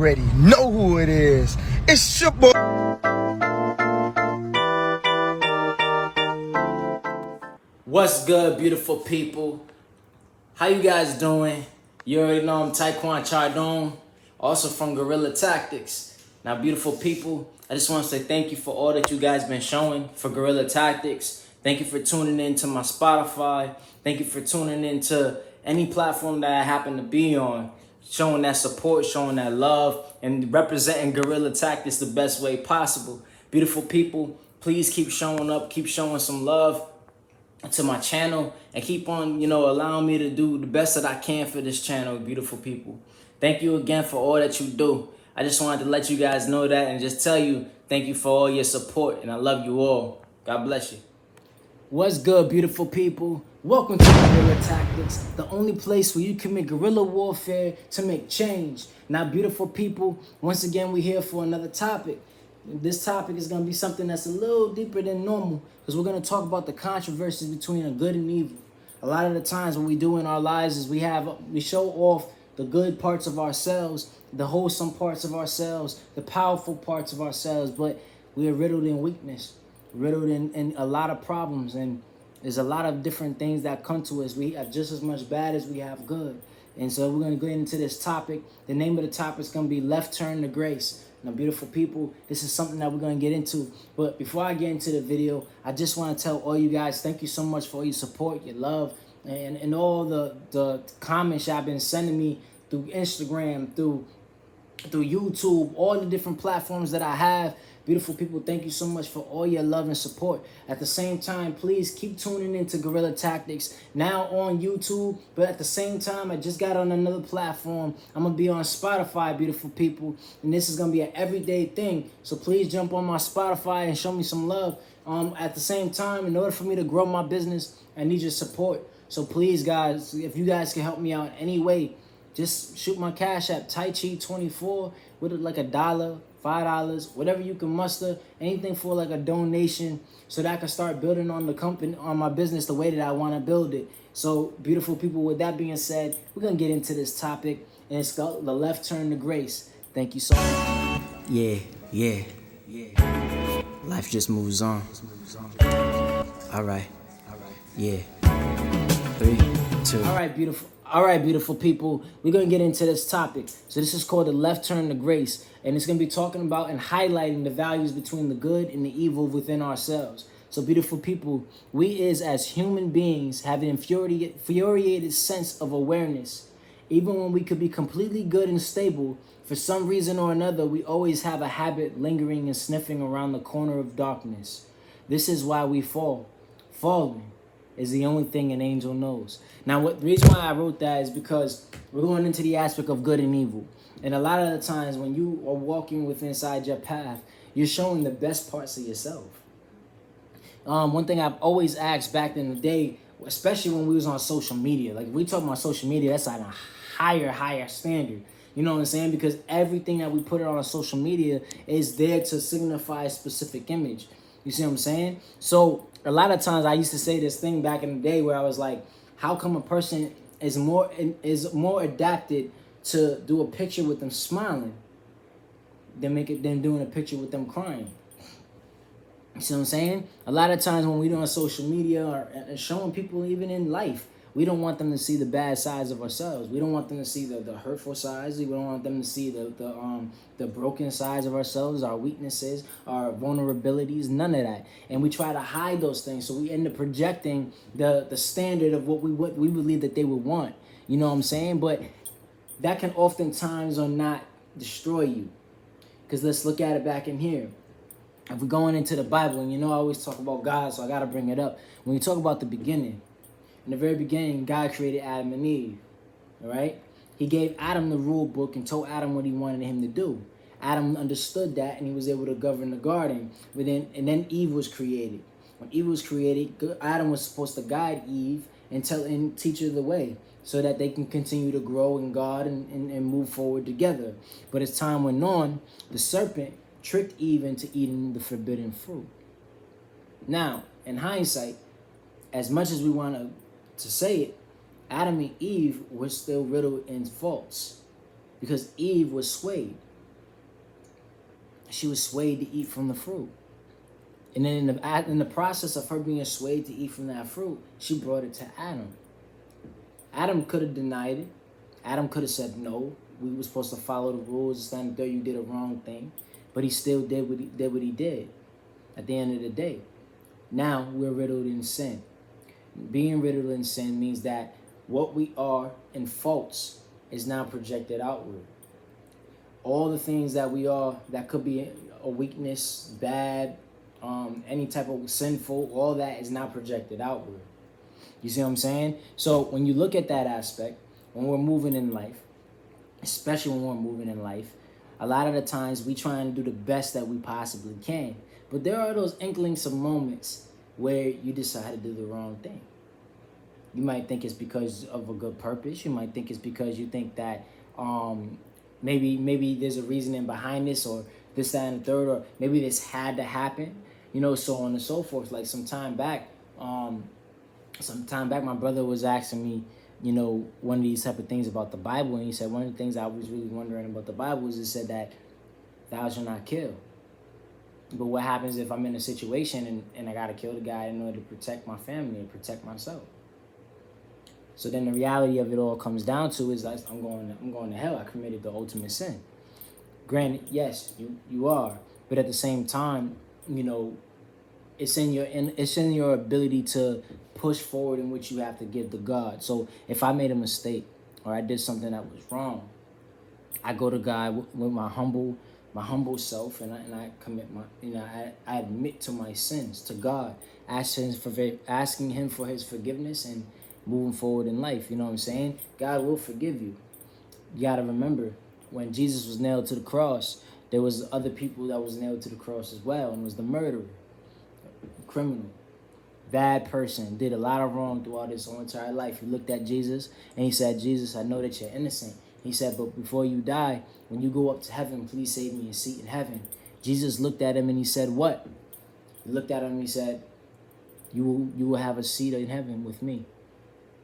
already know who it is. It's your boy. What's good, beautiful people? How you guys doing? You already know I'm Tychee24 Thank, also from Guerrilla Tactics. Now, beautiful people, I just want to say thank you for all that you guys been showing for Guerrilla Tactics. Thank you for tuning in to my Spotify. Thank you for tuning in to any platform that I happen to be on, showing that support, showing that love, and representing Guerrilla Tactics the best way possible. Beautiful people, please keep showing up, keep showing some love to my channel, and keep on, allowing me to do the best that I can for this channel, beautiful people. Thank you again for all that you do. I just wanted to let you guys know that and just tell you thank you for all your support, and I love you all. God bless you. What's good, beautiful people? Welcome to Guerrilla Tactics, the only place where you commit guerrilla warfare to make change. Now, beautiful people, once again, we're here for another topic. This topic is going to be something that's a little deeper than normal, because we're going to talk about the controversies between a good and evil. A lot of the times what we do in our lives is we show off the good parts of ourselves, the wholesome parts of ourselves, the powerful parts of ourselves, but we are riddled in weakness, riddled in a lot of problems, and there's a lot of different things that come to us. We have just as much bad as we have good. And so we're going to go into this topic. The name of the topic is going to be Left Turn to Grace. Now, beautiful people, this is something that we're going to get into. But before I get into the video, I just want to tell all you guys, thank you so much for all your support, your love, and all the comments y'all been sending me through Instagram, through YouTube, all the different platforms that I have. Beautiful people, thank you so much for all your love and support. At the same time, please keep tuning into Guerrilla Tactics, now on YouTube, but at the same time, I just got on another platform. I'm going to be on Spotify, beautiful people, and this is going to be an everyday thing. So please jump on my Spotify and show me some love. At the same time, in order for me to grow my business, I need your support. So please, guys, if you guys can help me out in any way, just shoot my Cashapp, Tychee24, with like $1, $5, whatever you can muster, anything for like a donation, so that I can start building on the company, on my business the way that I want to build it. So, beautiful people, with that being said, we're going to get into this topic, and it's called the left turn to grace. Thank you so much. Yeah. Life just moves on. All right. Yeah. 3, 2. All right, beautiful people, we're going to get into this topic. So this is called the left turn to grace, and it's going to be talking about and highlighting the values between the good and the evil within ourselves. So, beautiful people, we as human beings have an infuriated sense of awareness. Even when we could be completely good and stable, for some reason or another, we always have a habit lingering and sniffing around the corner of darkness. This is why we fall. Falling is the only thing an angel knows. Now, the reason why I wrote that is because we're going into the aspect of good and evil. And a lot of the times when you are walking with inside your path, you're showing the best parts of yourself. One thing I've always asked back in the day, especially when we was on social media, like we talk about social media, that's on a higher standard. You know what I'm saying? Because everything that we put on social media is there to signify a specific image. You see what I'm saying? So a lot of times I used to say this thing back in the day where I was like, how come a person is more adapted to do a picture with them smiling than doing a picture with them crying? You see what I'm saying? A lot of times when we're on social media or showing people even in life, we don't want them to see the bad sides of ourselves. We don't want them to see the hurtful sides. We don't want them to see the broken sides of ourselves, our weaknesses, our vulnerabilities, none of that. And we try to hide those things, so we end up projecting the standard of what we believe that they would want. You know what I'm saying? But that can oftentimes or not destroy you. Because let's look at it back in here. If we're going into the Bible, and I always talk about God, so I got to bring it up. When we talk about the beginning, in the very beginning, God created Adam and Eve, all right? He gave Adam the rule book and told Adam what he wanted him to do. Adam understood that, and he was able to govern the garden. And then Eve was created. When Eve was created, Adam was supposed to guide Eve and teach her the way so that they can continue to grow in God and move forward together. But as time went on, the serpent tricked Eve into eating the forbidden fruit. Now, in hindsight, as much as we want to say it, Adam and Eve were still riddled in faults because Eve was swayed. she was swayed to eat from the fruit. And then in the process of her being swayed to eat from that fruit, she brought it to Adam. Adam could have denied it. Adam could have said, no, we were supposed to follow the rules. It's not that you did a wrong thing. But he still did what he did at the end of the day. Now we're riddled in sin. Being riddled in sin means that what we are in faults is now projected outward. All the things that we are, that could be a weakness, bad, any type of sinful, all that is now projected outward. You see what I'm saying? So when you look at that aspect, when we're moving in life, especially when we're moving in life, a lot of the times we try and do the best that we possibly can. But there are those inklings of moments where you decide to do the wrong thing. You might think it's because of a good purpose. You might think it's because you think that maybe there's a reasoning behind this, or this, that, and the third, or maybe this had to happen, so on and so forth. Like some time back, my brother was asking me, one of these type of things about the Bible, and he said one of the things I was really wondering about the Bible is it said that thou shalt not kill. But what happens if I'm in a situation and I gotta kill the guy in order to protect my family and protect myself? So then the reality of it all comes down to is that I'm going to hell. I committed the ultimate sin. Granted, yes, you are, but at the same time, it's in your ability to push forward in which you have to give to God. So if I made a mistake or I did something that was wrong, I go to God with my humble self, and I commit I admit to my sins to God, asking Him for His forgiveness and moving forward in life. You know what I'm saying? God will forgive you. You got to remember, when Jesus was nailed to the cross, there was other people that was nailed to the cross as well, and it was the murderer, criminal, bad person, did a lot of wrong throughout his whole entire life. He looked at Jesus and he said, Jesus, I know that you're innocent. He said, but before you die, when you go up to heaven, please save me a seat in heaven. Jesus looked at him and he said, what? He looked at him and he said, you will have a seat in heaven with me.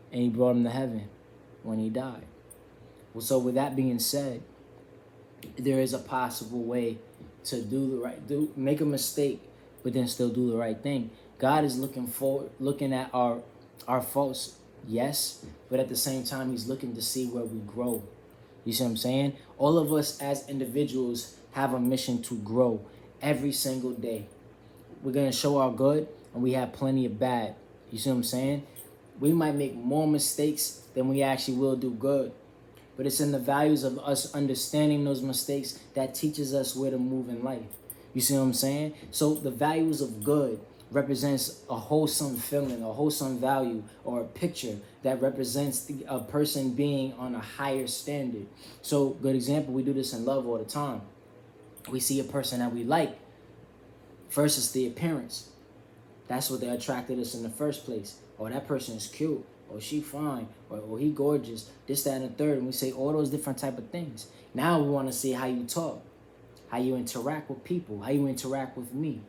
And he brought him to heaven when he died. Well, so with that being said, there is a possible way to make a mistake, but then still do the right thing. God is looking at our faults, yes, but at the same time, He's looking to see where we grow. You see what I'm saying? All of us as individuals have a mission to grow every single day. We're going to show our good, and we have plenty of bad. You see what I'm saying? We might make more mistakes than we actually will do good. But it's in the values of us understanding those mistakes that teaches us where to move in life. You see what I'm saying? So the values of good represents a wholesome feeling, a wholesome value, or a picture that represents a person being on a higher standard. So, good example, we do this in love all the time. We see a person that we like versus the appearance. That's what they attracted us in the first place. Or that person is cute, or she fine, or he gorgeous, this, that, and the third. And we say all those different type of things. Now we want to see how you talk, how you interact with people, how you interact with me,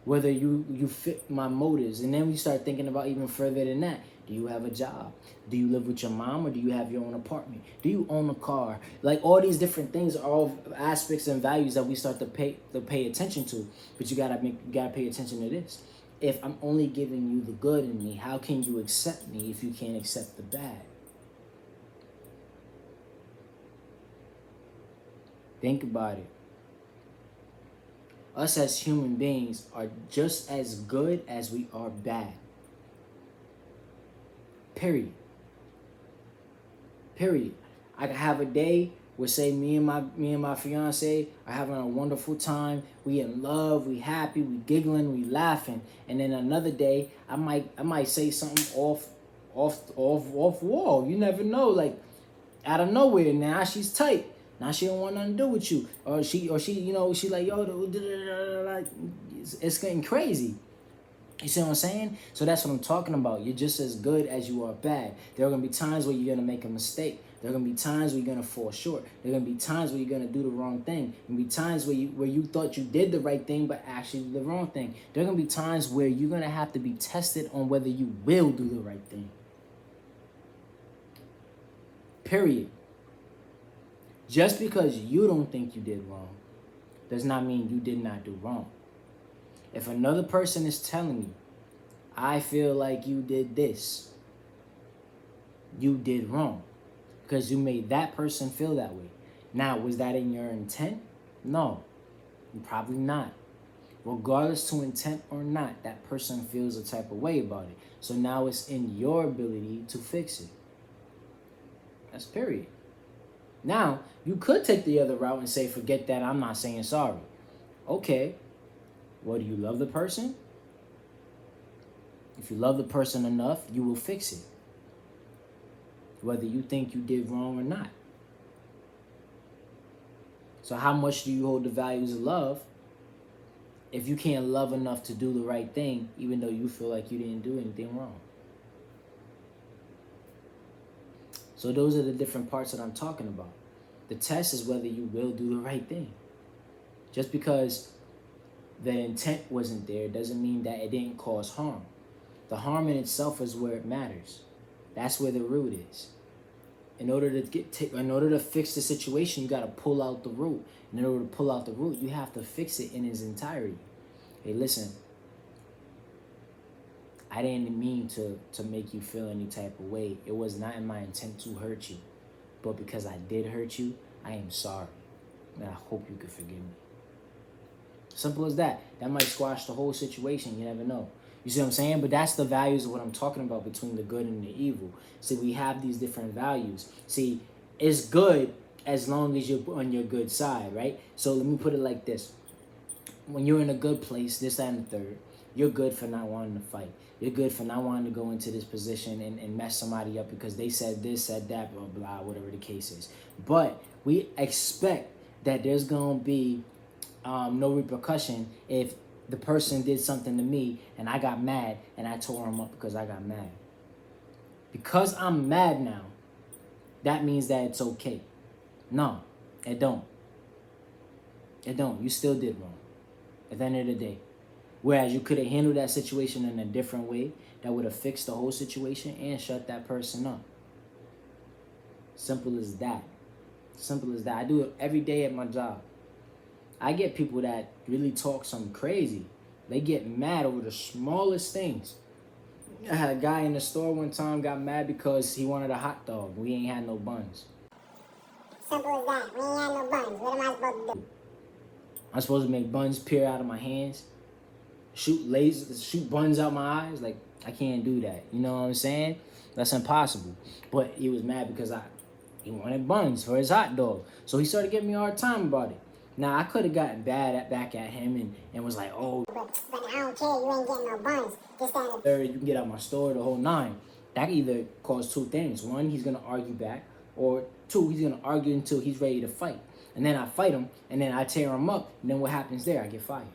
whether you fit my motives. And then we start thinking about even further than that. Do you have a job? Do you live with your mom, or do you have your own apartment? Do you own a car? Like, all these different things are all aspects and values that we start to pay attention to. But you gotta pay attention to this. If I'm only giving you the good in me, how can you accept me if you can't accept the bad? Think about it. Us as human beings are just as good as we are bad. Period. I can have a day where, say, me and my fiance are having a wonderful time. We in love, we happy, we giggling, we laughing. And then another day, I might say something off wall. You never know. Like, out of nowhere, now she's tight. Now she don't want nothing to do with you, or she she like, yo, it's getting crazy. You see what I'm saying? So that's what I'm talking about. You're just as good as you are bad. There are going to be times where you're going to make a mistake. There are going to be times where you're going to fall short. There are going to be times where you're going to do the wrong thing. There are going to be times where you thought you did the right thing, but actually the wrong thing. There are going to be times where you're going to have to be tested on whether you will do the right thing. Period. Just because you don't think you did wrong does not mean you did not do wrong. If another person is telling you, I feel like you did this, you did wrong because you made that person feel that way. Now, was that in your intent? No, probably not. Regardless to intent or not, that person feels a type of way about it. So now it's in your ability to fix it. That's period. Now, you could take the other route and say, forget that, I'm not saying sorry. Okay, well, do you love the person? If you love the person enough, you will fix it. Whether you think you did wrong or not. So how much do you hold the values of love if you can't love enough to do the right thing, even though you feel like you didn't do anything wrong? So those are the different parts that I'm talking about. The test is whether you will do the right thing. Just because the intent wasn't there doesn't mean that it didn't cause harm. The harm in itself is where it matters. That's where the root is. In order to fix the situation, you got to pull out the root. And in order to pull out the root, you have to fix it in its entirety. Hey, listen, I didn't mean to make you feel any type of way. It was not in my intent to hurt you. But because I did hurt you, I am sorry. And I hope you could forgive me. Simple as that. That might squash the whole situation. You never know. You see what I'm saying? But that's the values of what I'm talking about between the good and the evil. See, we have these different values. See, it's good as long as you're on your good side, right? So let me put it like this. When you're in a good place, this, that, and the third, you're good for not wanting to fight. You're good for not wanting to go into this position and mess somebody up because they said this, said that, blah, blah, whatever the case is. But we expect that there's going to be no repercussion if the person did something to me and I got mad and I tore him up because I got mad. Because I'm mad now, that means that it's okay. No, it don't. It don't. You still did wrong at the end of the day. Whereas you could have handled that situation in a different way that would have fixed the whole situation and shut that person up. Simple as that. Simple as that. I do it every day at my job. I get people that really talk some crazy. They get mad over the smallest things. I had a guy in the store one time got mad because he wanted a hot dog. We ain't had no buns. Simple as that. We ain't had no buns. What am I supposed to do? I'm supposed to make buns peer out of my hands, shoot buns out my eyes. Like, I can't do that. You know what I'm saying? That's impossible. But he was mad because he wanted buns for his hot dog. So he started giving me a hard time about it. Now, I could have gotten back at him and was like, oh, But I don't care. You ain't getting no buns. Just that. third, you can get out my store, the whole nine. That either cause two things. One, he's going to argue back. Or two, he's going to argue until he's ready to fight. And then I fight him, and then I tear him up. And then what happens there? I get fired.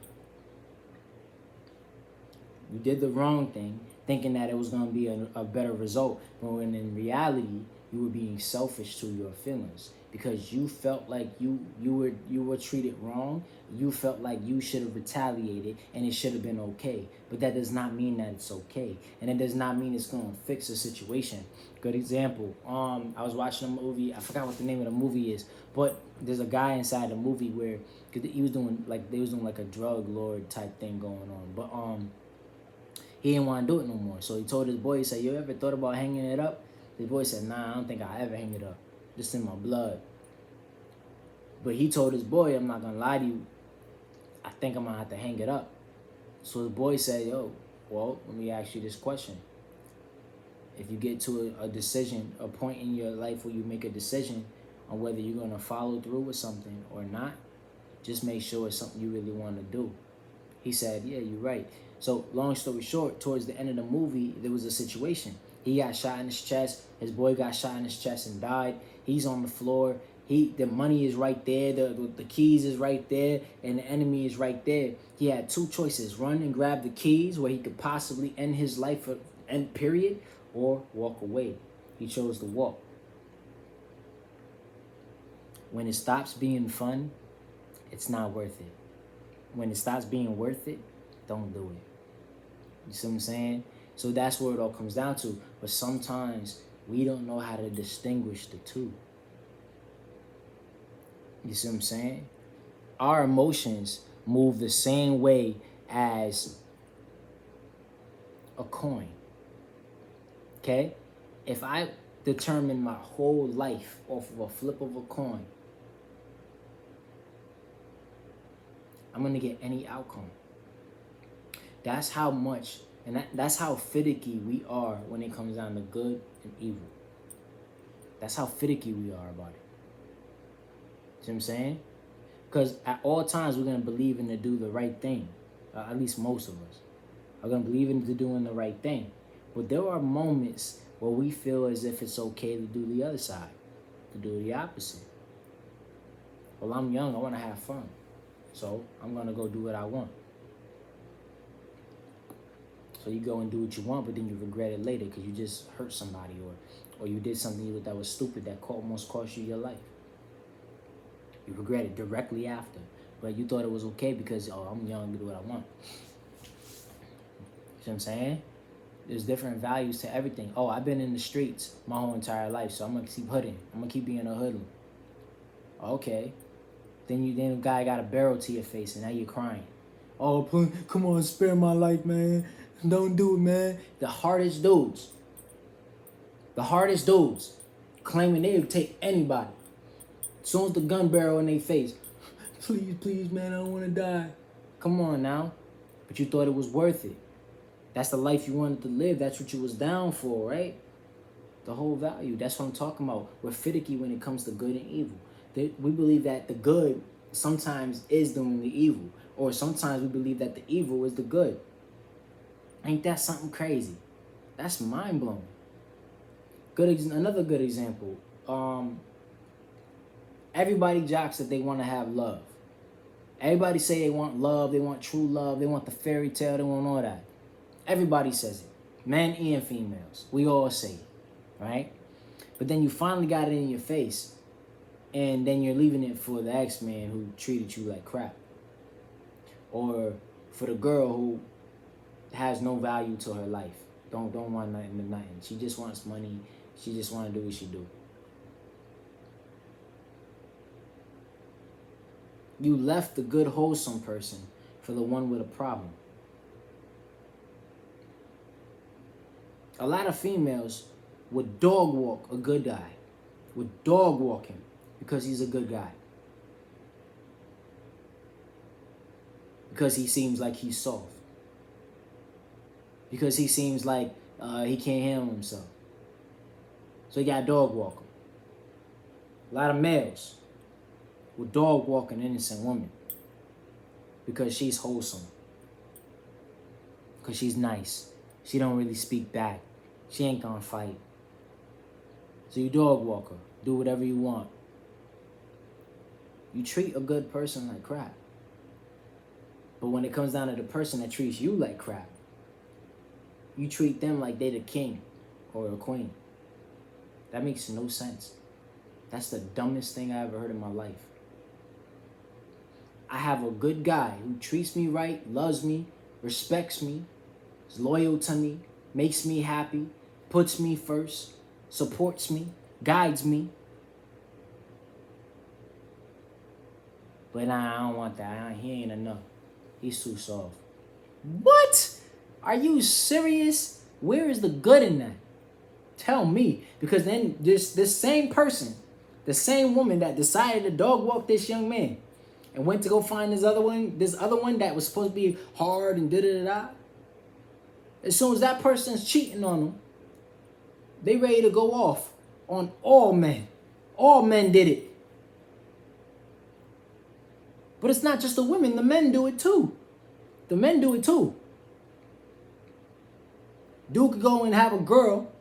You did the wrong thing, thinking that it was going to be a better result. But when in reality, you were being selfish to your feelings. Because you felt like you were treated wrong. You felt like you should have retaliated and it should have been okay. But that does not mean that it's okay. And it does not mean it's going to fix the situation. Good example. I was watching a movie. I forgot what the name of the movie is. But there's a guy inside the movie where they was doing like a drug lord type thing going on. But he didn't want to do it no more. So he told his boy, he said, you ever thought about hanging it up? The boy said, nah, I don't think I'll ever hang it up. Just in my blood. But he told his boy, I'm not going to lie to you, I think I'm going to have to hang it up. So the boy said, yo, well, let me ask you this question. If you get to a decision, a point in your life where you make a decision on whether you're going to follow through with something or not, just make sure it's something you really want to do. He said, yeah, you're right. So long story short, towards the end of the movie, there was a situation. He got shot in his chest. His boy got shot in his chest and died. He's on the floor. The money is right there. The keys is right there. And the enemy is right there. He had two choices. Run and grab the keys where he could possibly end his life, end period, or walk away. He chose to walk. When it stops being fun, it's not worth it. When it stops being worth it, don't do it. You see what I'm saying? So that's where it all comes down to. But sometimes we don't know how to distinguish the two. You see what I'm saying? our emotions move the same way as a coin. Okay? If I determine my whole life off of a flip of a coin, I'm going to get any outcome. That's how much, and that's how finicky we are when it comes down to good and evil. That's how finicky we are about it. See what I'm saying? Because at all times, we're going to believe in to do the right thing. At least most of us are going to believe in to doing the right thing. But there are moments where we feel as if it's okay to do the other side, to do the opposite. Well, I'm young. I want to have fun. So I'm going to go do what I want. So you go and do what you want, but then you regret it later because you just hurt somebody or you did something that was stupid that almost cost you your life. You regret it directly after. But you thought it was okay because, oh, I'm young to do what I want. You know what I'm saying? There's different values to everything. Oh, I've been in the streets my whole entire life, so I'm going to keep hooding. I'm going to keep being a hoodlum. Okay. Then the guy got a barrel to your face and now you're crying. Oh, please, come on, spare my life, man. Don't do it, man. The hardest dudes claiming they would take anybody. As soon as the gun barrel in their face, please, man, I don't want to die. Come on now. But you thought it was worth it. That's the life you wanted to live. That's what you was down for, right? The whole value. That's what I'm talking about. We're finicky when it comes to good and evil. We believe that the good sometimes is doing the evil. Or sometimes we believe that the evil is the good. Ain't that something crazy? That's mind-blowing. Another good example. Everybody jocks that they want to have love. Everybody say they want love, they want true love, they want the fairy tale, they want all that. Everybody says it. Men and females. We all say it, right? But then you finally got it in your face, and then you're leaving it for the ex-man who treated you like crap. Or for the girl who has no value to her life. Don't want nothing to nothing. She just wants money. She just want to do what she do. You left the good, wholesome person for the one with a problem. A lot of females would dog walk a good guy. Would dog walk him because he's a good guy. Because he seems like he's soft. Because he seems like he can't handle himself. So he got dog walk him. A lot of males will dog walk an innocent woman because she's wholesome. Because she's nice. She don't really speak back. She ain't gonna fight. So you dog walk her. Do whatever you want. You treat a good person like crap. But when it comes down to the person that treats you like crap, you treat them like they the king or a queen. That makes no sense. That's the dumbest thing I ever heard in my life. I have a good guy who treats me right, loves me, respects me, is loyal to me, makes me happy, puts me first, supports me, guides me. But nah, I don't want that. He ain't enough. He's too soft. What? Are you serious? Where is the good in that? Tell me. Because then this same person, the same woman that decided to dog walk this young man and went to go find this other one that was supposed to be hard and da-da-da-da. As soon as that person's cheating on them, they ready to go off on all men. All men did it. But it's not just the women. The men do it too. The men do it too. Dude could go and have a girl.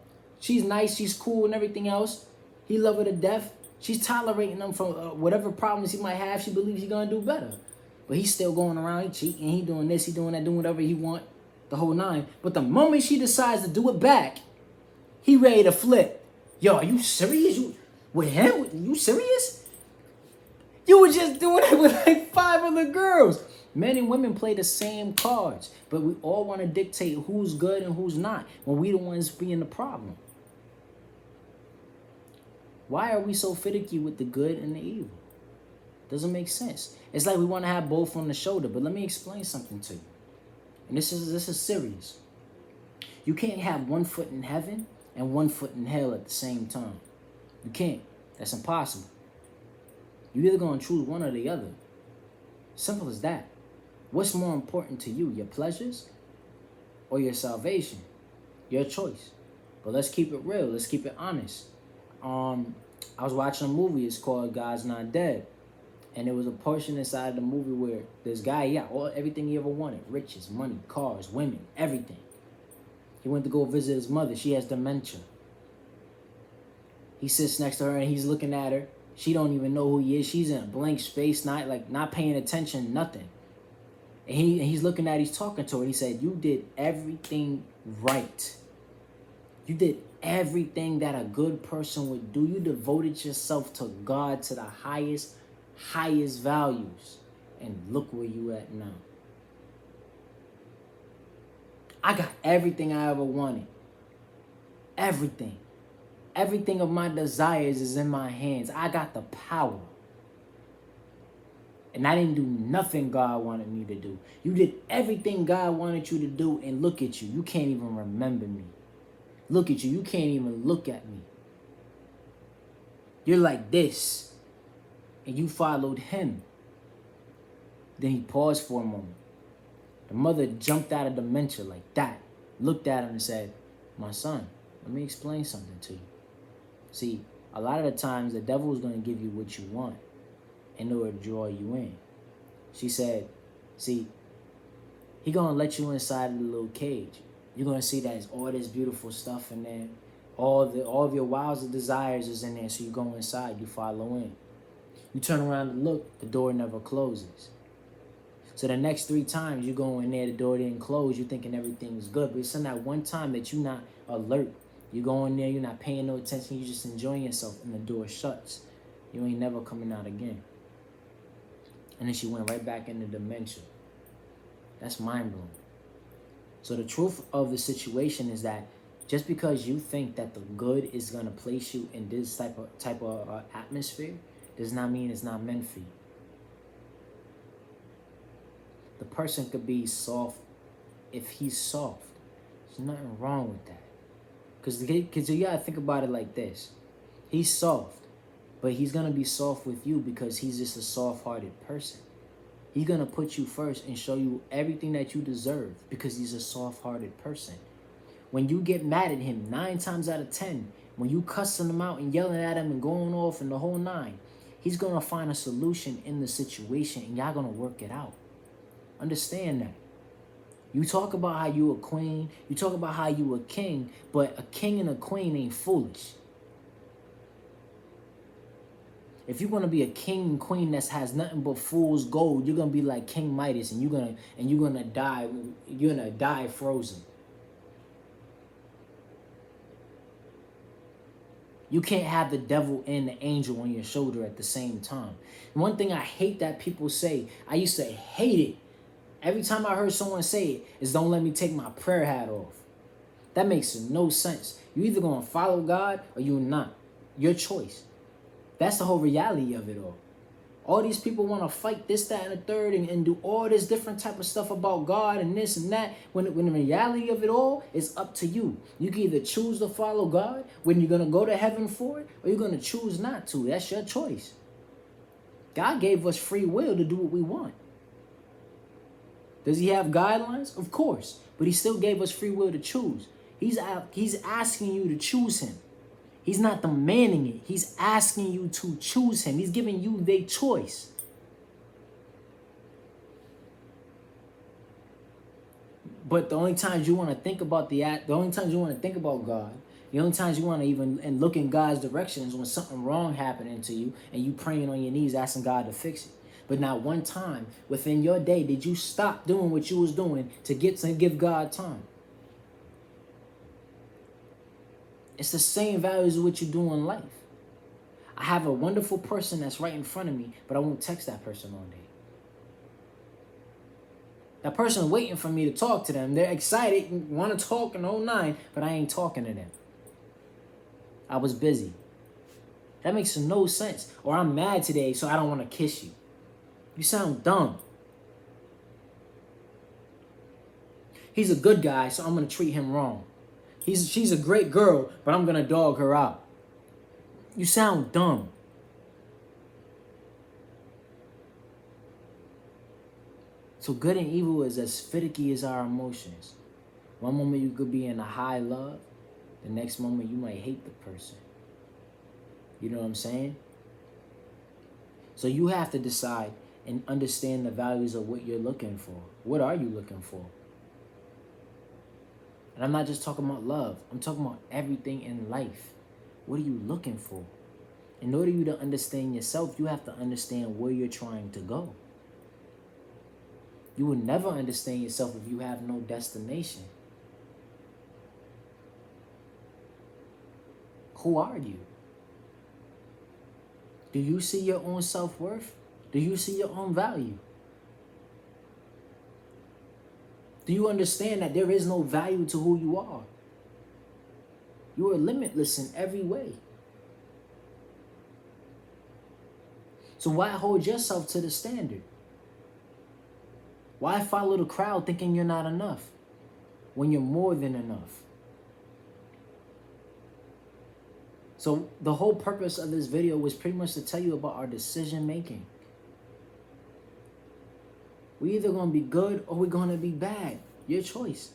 She's nice, she's cool and everything else. He love her to death. She's tolerating him from whatever problems he might have. She believes he's going to do better. But he's still going around, he cheating, he doing this, he doing that, doing whatever he want, the whole nine. But the moment she decides to do it back, he ready to flip. Yo, are you serious? You with him? You serious? You were just doing it with like 5 other girls. Men and women play the same cards, but we all want to dictate who's good and who's not when we the ones being the problem. Why are we so finicky with the good and the evil? Doesn't make sense. It's like we want to have both on the shoulder, but let me explain something to you. And this is serious. You can't have 1 foot in heaven and 1 foot in hell at the same time. You can't. That's impossible. You're either going to choose one or the other. Simple as that. What's more important to you, your pleasures or your salvation? Your choice. But let's keep it real. Let's keep it honest. I was watching a movie. It's called God's Not Dead. And there was a portion inside of the movie where this guy, everything he ever wanted. Riches, money, cars, women, everything. He went to go visit his mother. She has dementia. He sits next to her and he's looking at her. She don't even know who he is. She's in a blank space, not paying attention, nothing. And he's looking at her, he's talking to her. He said, you did everything right. You did everything that a good person would do. You devoted yourself to God to the highest values. And look where you at now. I got everything I ever wanted. Everything. Everything of my desires is in my hands. I got the power. And I didn't do nothing God wanted me to do. You did everything God wanted you to do, and look at you. You can't even remember me. Look at you. You can't even look at me. You're like this. And you followed him. Then he paused for a moment. The mother jumped out of dementia like that. Looked at him and said, my son, let me explain something to you. See, a lot of the times the devil is going to give you what you want in order to draw you in. She said, see, he going to let you inside of the little cage. You're going to see that there's all this beautiful stuff in there. All of your wildest desires is in there. So you go inside, you follow in. You turn around and look, the door never closes. So the next 3 times you go in there, the door didn't close, you're thinking everything's good. But it's in that one time that you're not alert. You go in there, you're not paying no attention, you're just enjoying yourself, and the door shuts. You ain't never coming out again. And then she went right back into dementia. That's mind-blowing. So the truth of the situation is that just because you think that the good is going to place you in this type of atmosphere does not mean it's not meant for you. The person could be soft if he's soft. There's nothing wrong with that. Because you got to think about it like this. He's soft, but he's going to be soft with you because he's just a soft-hearted person. He's going to put you first and show you everything that you deserve because he's a soft-hearted person. When you get mad at him 9 times out of 10, when you cussing him out and yelling at him and going off and the whole 9, he's going to find a solution in the situation and y'all going to work it out. Understand that. You talk about how you a queen, you talk about how you a king, but a king and a queen ain't foolish. If you're gonna be a king and queen that has nothing but fool's gold, you're gonna be like King Midas, and you're gonna die frozen. You can't have the devil and the angel on your shoulder at the same time. One thing I hate that people say, I used to hate it. Every time I heard someone say it, is don't let me take my prayer hat off. That makes no sense. You're either going to follow God or you're not. Your choice. That's the whole reality of it all. All these people want to fight this, that, and the third and do all this different type of stuff about God and this and that. When the reality of it all is up to you. You can either choose to follow God when you're going to go to heaven for it, or you're going to choose not to. That's your choice. God gave us free will to do what we want. Does he have guidelines? Of course. But he still gave us free will to choose. He's asking you to choose him. He's not demanding it. He's asking you to choose him. He's giving you the choice. But the only times you want to think about the only times you want to think about God, the only times you want to even and look in God's direction is when something wrong happening to you and you praying on your knees asking God to fix it. But not one time within your day did you stop doing what you was doing to give God time. It's the same values of what you do in life. I have a wonderful person that's right in front of me, but I won't text that person all day. That person waiting for me to talk to them. They're excited, want to talk in 09, but I ain't talking to them. I was busy. That makes no sense. Or I'm mad today, so I don't want to kiss you. You sound dumb. He's a good guy, so I'm going to treat him wrong. She's a great girl, but I'm going to dog her out. You sound dumb. So good and evil is as finicky as our emotions. One moment you could be in a high love. The next moment you might hate the person. You know what I'm saying? So you have to decide and understand the values of what you're looking for. What are you looking for? And I'm not just talking about love. I'm talking about everything in life. What are you looking for? In order for you to understand yourself, you have to understand where you're trying to go. You will never understand yourself if you have no destination. Who are you? Do you see your own self-worth? Do you see your own value? Do you understand that there is no value to who you are? You are limitless in every way. So why hold yourself to the standard? Why follow the crowd thinking you're not enough when you're more than enough? So the whole purpose of this video was pretty much to tell you about our decision making. We're either going to be good or we're going to be bad. Your choice.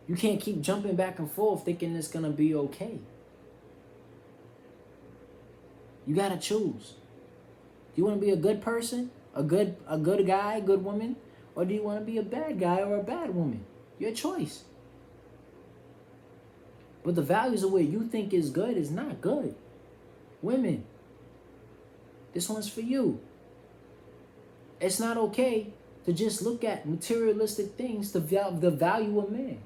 You can't keep jumping back and forth thinking it's going to be okay. You got to choose. Do you want to be a good person? A good guy, good woman? Or do you want to be a bad guy or a bad woman? Your choice. But the values of what you think is good is not good. Women, this one's for you. It's not okay to just look at materialistic things to the value of man.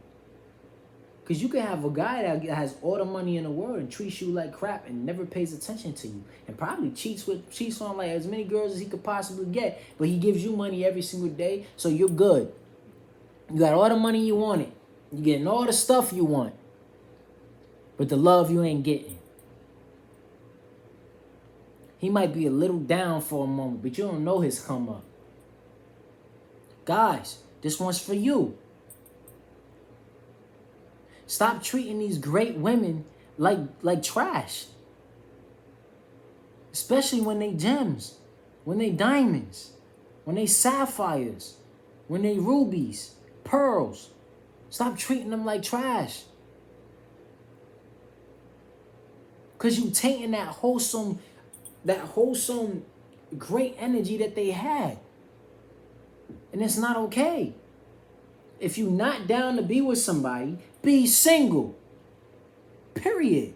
Because you can have a guy that has all the money in the world and treats you like crap and never pays attention to you. And probably cheats on like as many girls as he could possibly get. But he gives you money every single day, so you're good. You got all the money you wanted. You're getting all the stuff you want. But the love you ain't getting. He might be a little down for a moment, but you don't know his come up. Guys, this one's for you. Stop treating these great women like trash. Especially when they gems, when they diamonds, when they sapphires, when they rubies, pearls. Stop treating them like trash. Because you tainting that wholesome great energy that they had. And it's not okay. If you're not down to be with somebody, be single. Period.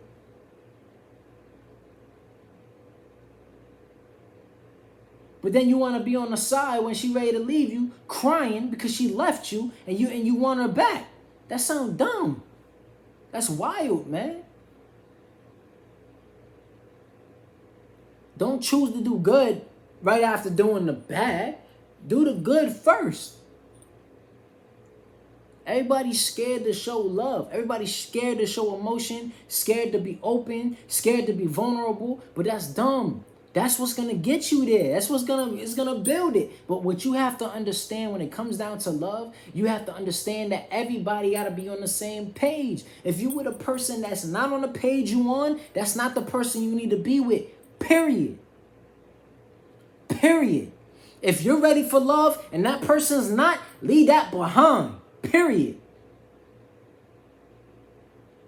But then you want to be on the side when she ready to leave you, crying because she left you and you want her back. That sounds dumb. That's wild, man. Don't choose to do good right after doing the bad. Do the good first. Everybody's scared to show love. Everybody's scared to show emotion, scared to be open, scared to be vulnerable. But that's dumb. That's what's going to get you there. That's what's going to build it. But what you have to understand when it comes down to love, you have to understand that everybody got to be on the same page. If you with a person that's not on the page you on, that's not the person you need to be with. Period. Period. If you're ready for love and that person's not, leave that behind. Period.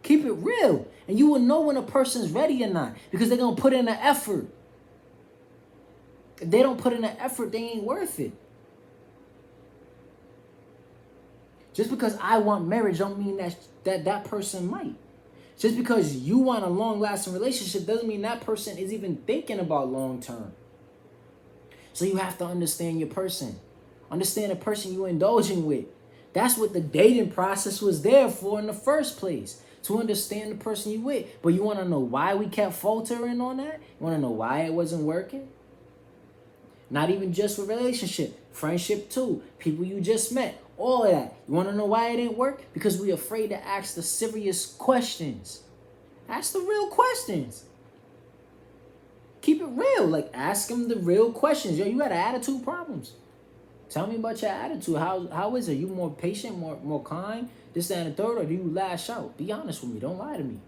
Keep it real. And you will know when a person's ready or not. Because they're going to put in the effort. If they don't put in the effort, they ain't worth it. Just because I want marriage don't mean that person might. Just because you want a long-lasting relationship doesn't mean that person is even thinking about long-term. So you have to understand your person. Understand the person you're indulging with. That's what the dating process was there for in the first place. To understand the person you with. But you want to know why we kept faltering on that? You want to know why it wasn't working? Not even just with relationship. Friendship too. People you just met. All of that. You want to know why it didn't work? Because we're afraid to ask the serious questions. Ask the real questions. Keep it real. Like, ask them the real questions. Yo, you got attitude problems. Tell me about your attitude. How is it? You more patient, more kind, this, that, and the third, or do you lash out? Be honest with me. Don't lie to me.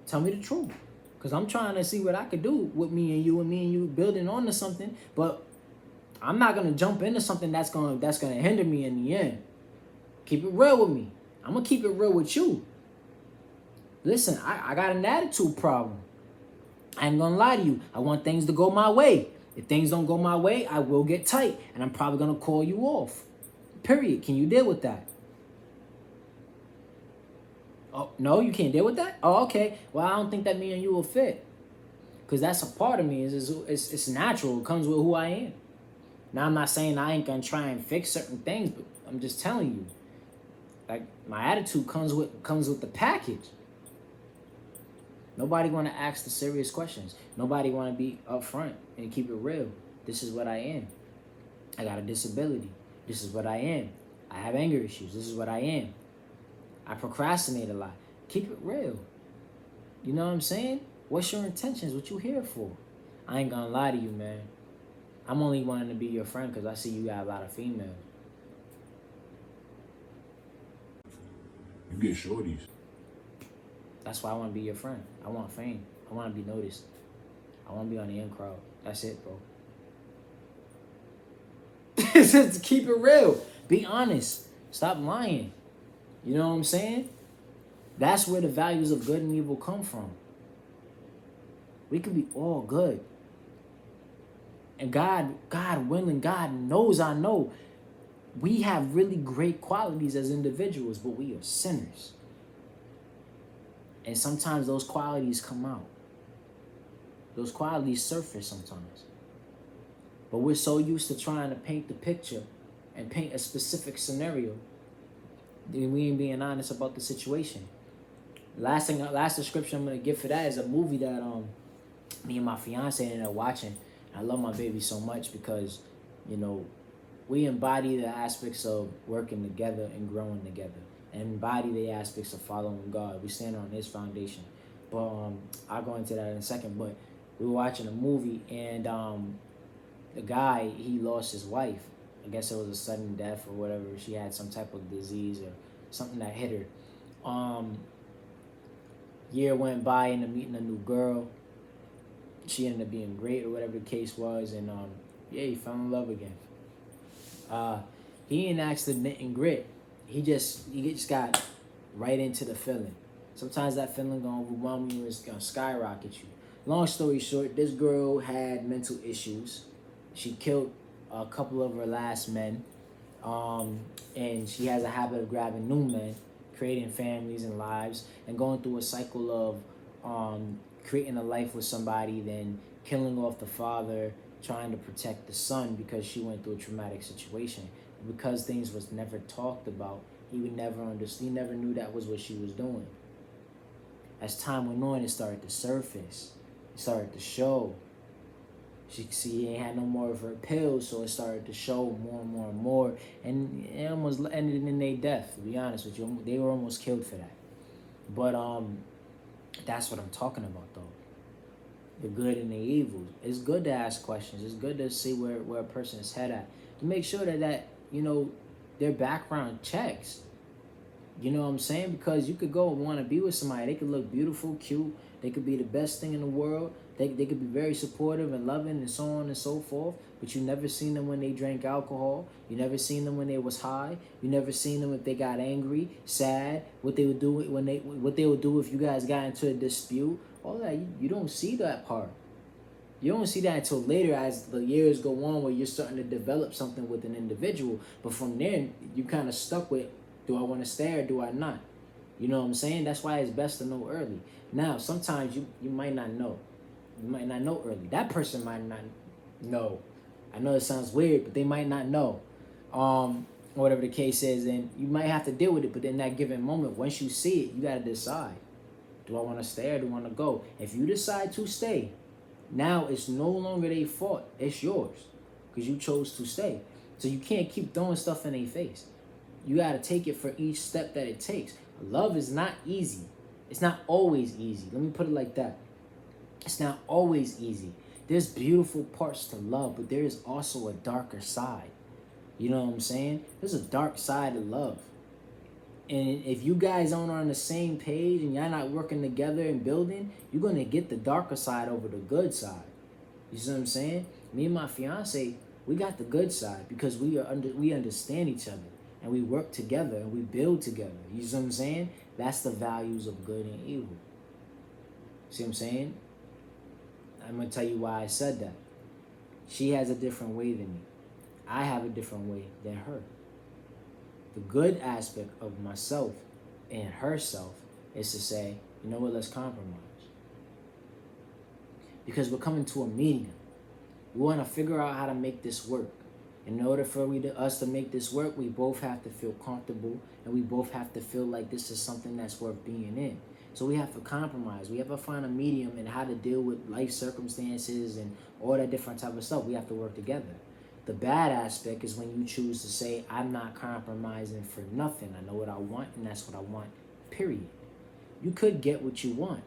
Tell me the truth. Because I'm trying to see what I could do with me and you building onto something. But I'm not going to jump into something that's gonna hinder me in the end. Keep it real with me. I'm going to keep it real with you. Listen, I got an attitude problem. I ain't going to lie to you. I want things to go my way. If things don't go my way, I will get tight. And I'm probably going to call you off. Period. Can you deal with that? Oh, no, you can't deal with that? Oh, okay. Well, I don't think that me and you will fit. Because that's a part of me. It's natural. It comes with who I am. Now, I'm not saying I ain't going to try and fix certain things, but I'm just telling you. Like, my attitude comes with the package. Nobody want to ask the serious questions. Nobody want to be upfront and keep it real. This is what I am. I got a disability. This is what I am. I have anger issues. This is what I am. I procrastinate a lot. Keep it real. You know what I'm saying? What's your intentions? What you here for? I ain't gonna lie to you, man. I'm only wanting to be your friend because I see you got a lot of females. You get shorties. That's why I want to be your friend. I want fame. I want to be noticed. I want to be on the in crowd. That's it, bro. Just keep it real. Be honest. Stop lying. You know what I'm saying? That's where the values of good and evil come from. We can be all good. And God willing, God knows I know. We have really great qualities as individuals, but we are sinners. And sometimes those qualities come out. Those qualities surface sometimes. But we're so used to trying to paint the picture and paint a specific scenario that we ain't being honest about the situation. Last description I'm going to give for that is a movie that me and my fiance ended up watching. I love my baby so much because, you know, we embody the aspects of working together and growing together. And embody the aspects of following God. We stand on His foundation. But I'll go into that in a second. But we were watching a movie, and the guy, he lost his wife. I guess it was a sudden death or whatever. She had some type of disease or something that hit her. Year went by, ended up meeting a new girl. She ended up being great or whatever the case was. And yeah, he fell in love again. He didn't ask the knit and grit. He just got right into the feeling. Sometimes that feeling gonna overwhelm you and it's gonna skyrocket you. Long story short, this girl had mental issues. She killed a couple of her last men. And she has a habit of grabbing new men, creating families and lives, and going through a cycle of creating a life with somebody, then killing off the father, trying to protect the son because she went through a traumatic situation. Because things was never talked about, he would never understand. He never knew that was what she was doing. As time went on, it started to surface. It started to show. She ain't had no more of her pills, so it started to show more and more and more. And it almost ended in their death, to be honest with you. They were almost killed for that. But that's what I'm talking about, though. The good and the evil. It's good to ask questions. It's good to see where a person is head at. To make sure that you know, their background checks. You know what I'm saying? Because you could go and want to be with somebody. They could look beautiful, cute. They could be the best thing in the world. They could be very supportive and loving and so on and so forth. But you never seen them when they drank alcohol. You never seen them when they was high. You never seen them if they got angry, sad. What they would do what they would do if you guys got into a dispute. All that you don't see that part. You don't see that until later as the years go on where you're starting to develop something with an individual. But from there, you kind of stuck with, do I want to stay or do I not? You know what I'm saying? That's why it's best to know early. Now, sometimes you might not know. You might not know early. That person might not know. I know it sounds weird, but they might not know. Whatever the case is, and you might have to deal with it. But in that given moment, once you see it, you got to decide. Do I want to stay or do I want to go? If you decide to stay, now it's no longer their fault. It's yours because you chose to stay. So you can't keep throwing stuff in their face. You got to take it for each step that it takes. Love is not easy. It's not always easy. Let me put it like that. It's not always easy. There's beautiful parts to love, but there is also a darker side. You know what I'm saying? There's a dark side to love. And if you guys aren't on the same page and y'all not working together and building, you're going to get the darker side over the good side. You see what I'm saying? Me and my fiance, we got the good side because we understand each other and we work together and we build together. You see what I'm saying? That's the values of good and evil. See what I'm saying? I'm going to tell you why I said that. She has a different way than me. I have a different way than her. The good aspect of myself and herself is to say, you know what, let's compromise. Because we're coming to a medium. We want to figure out how to make this work. In order for us to make this work, we both have to feel comfortable and we both have to feel like this is something that's worth being in. So we have to compromise. We have to find a medium in how to deal with life circumstances and all that different type of stuff. We have to work together. The bad aspect is when you choose to say, I'm not compromising for nothing. I know what I want, and that's what I want, period. You could get what you want,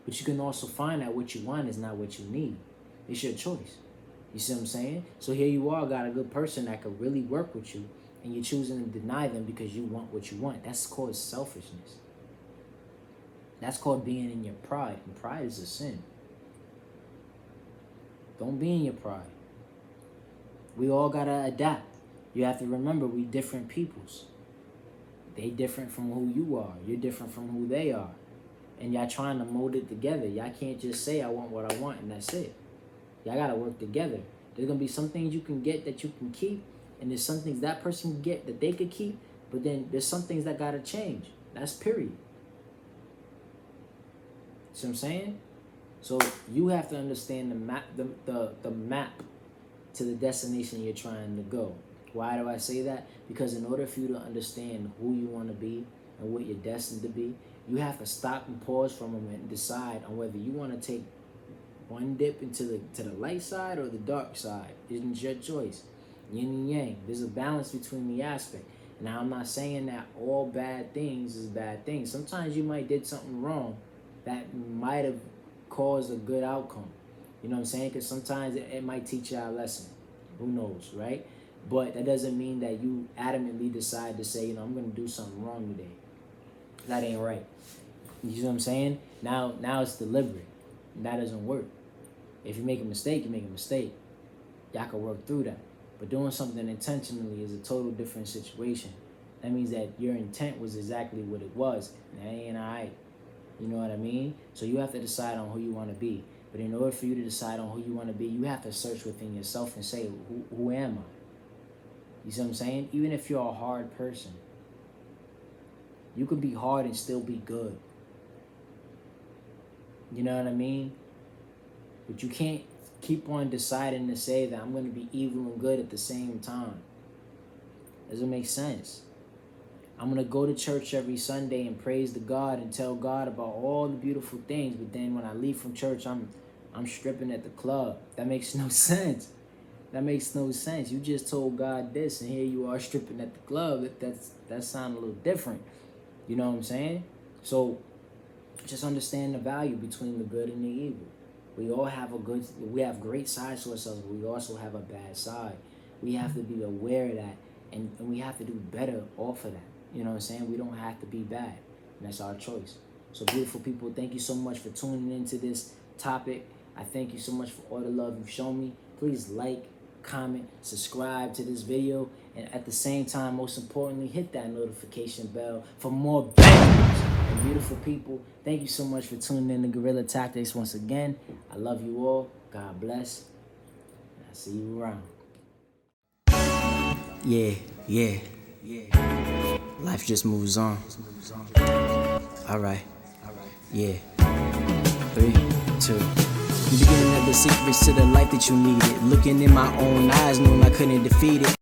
but you can also find out what you want is not what you need. It's your choice. You see what I'm saying? So here you are, got a good person that could really work with you, and you're choosing to deny them because you want what you want. That's called selfishness. That's called being in your pride, and pride is a sin. Don't be in your pride. We all gotta adapt. You have to remember we different peoples. They different from who you are. You're different from who they are. And y'all trying to mold it together. Y'all can't just say I want what I want and that's it. Y'all gotta work together. There's gonna be some things you can get that you can keep, and there's some things that person can get that they could keep, but then there's some things that gotta change. That's period. See what I'm saying? So you have to understand the map to the destination you're trying to go. Why do I say that? Because in order for you to understand who you want to be and what you're destined to be, you have to stop and pause for a moment and decide on whether you want to take one dip into the light side or the dark side. It's your choice. Yin and yang. There's a balance between the aspect. Now, I'm not saying that all bad things is bad things. Sometimes you might did something wrong that might have caused a good outcome. You know what I'm saying? Because sometimes it might teach you a lesson. Who knows, right? But that doesn't mean that you adamantly decide to say, I'm going to do something wrong today. That ain't right. You know what I'm saying? Now it's deliberate. That doesn't work. If you make a mistake, you make a mistake. Y'all can work through that. But doing something intentionally is a total different situation. That means that your intent was exactly what it was. And that ain't all right. You know what I mean? So you have to decide on who you want to be. But in order for you to decide on who you want to be, you have to search within yourself and say, who am I? You see what I'm saying? Even if you're a hard person, you could be hard and still be good. You know what I mean? But you can't keep on deciding to say that I'm going to be evil and good at the same time. Doesn't make sense. I'm going to go to church every Sunday and praise to God and tell God about all the beautiful things. But then when I leave from church, I'm stripping at the club. That makes no sense. That makes no sense. You just told God this, and here you are stripping at the club. That sounds a little different. You know what I'm saying? So just understand the value between the good and the evil. We all have we have great sides to ourselves, but we also have a bad side. We have to be aware of that, and we have to do better off of that. You know what I'm saying? We don't have to be bad, and that's our choice. So beautiful people, thank you so much for tuning into this topic. I thank you so much for all the love you've shown me. Please like, comment, subscribe to this video, and at the same time, most importantly, hit that notification bell for more bangers. And beautiful people, thank you so much for tuning in to Guerrilla Tactics once again. I love you all. God bless. And I'll see you around. Yeah. Life just moves on. All right. Yeah. 3, 2. The beginning of the secrets to the life that you needed. Looking in my own eyes, knowing I couldn't defeat it.